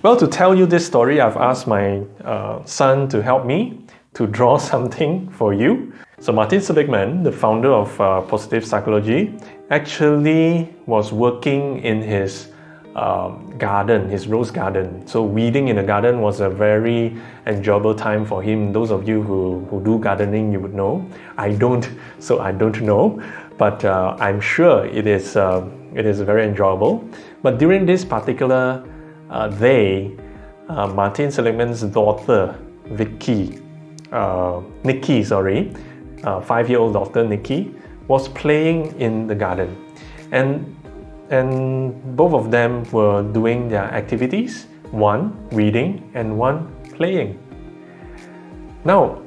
Well, to tell you this story, I've asked my son to help me to draw something for you. So Martin Seligman, the founder of positive psychology, actually was working in his garden, his rose garden. So weeding in the garden was a very enjoyable time for him. Those of you who do gardening, you would know. I don't, so I don't know. But I'm sure it is very enjoyable. But during this particular day, Martin Seligman's daughter, Nikki, 5-year-old daughter Nikki, was playing in the garden, and both of them were doing their activities, one reading and one playing. Now,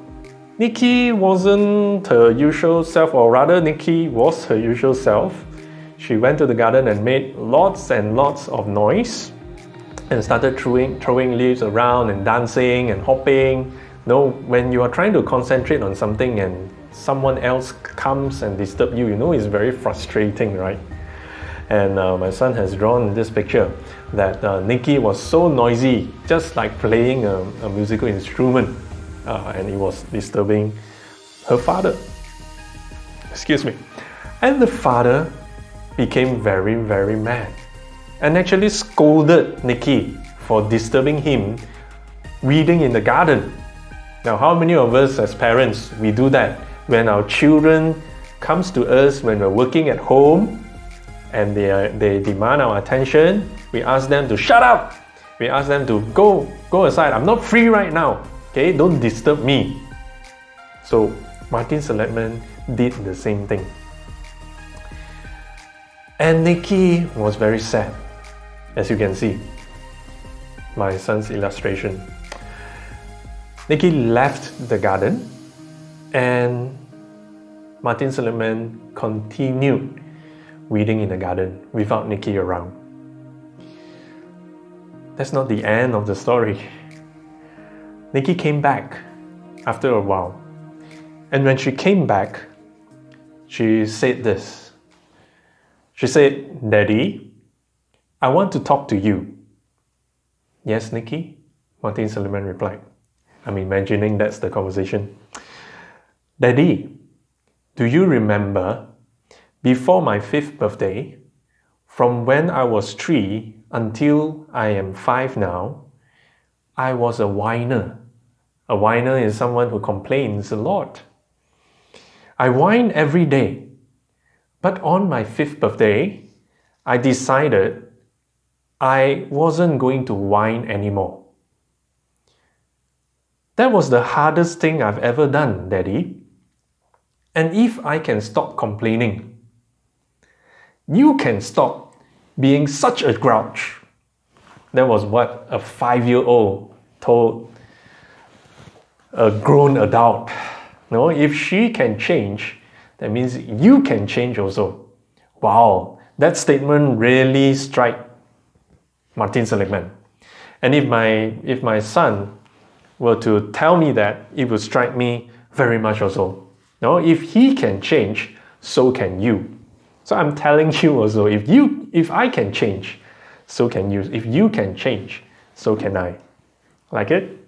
Nikki wasn't her usual self, or rather Nikki was her usual self. She went to the garden and made lots and lots of noise and started throwing leaves around and dancing and hopping. When you are trying to concentrate on something and someone else comes and disturb you, it's very frustrating, right? And my son has drawn this picture that Nikki was so noisy, just like playing a musical instrument, and it was disturbing her father. Excuse me. And the father became very, very mad and actually scolded Nikki for disturbing him reading in the garden. Now, how many of us as parents, we do that when our children comes to us when we're working at home and they demand our attention? We ask them to shut up. We ask them to go aside. I'm not free right now. Okay, don't disturb me. So Martin Seligman did the same thing. And Nikki was very sad, as you can see, my son's illustration. Nikki left the garden and Martin Seligman continued reading in the garden without Nikki around. That's not the end of the story. Nikki came back after a while. And when she came back, she said this. She said, "Daddy, I want to talk to you." "Yes, Nikki?" Martin Seligman replied. I'm imagining that's the conversation. "Daddy, do you remember before my 5th birthday, from when I was 3 until I am 5 now, I was a whiner." A whiner is someone who complains a lot. "I whine every day. But on my 5th birthday, I decided I wasn't going to whine anymore. That was the hardest thing I've ever done, Daddy. And if I can stop complaining, you can stop being such a grouch." That was what a 5-year-old told a grown adult. If she can change, that means you can change also. Wow, that statement really struck Martin Seligman. And if my son were to tell me that, it would strike me very much also. If he can change, so can you. So I'm telling you also, if I can change, so can you. If you can change, so can I. Like it?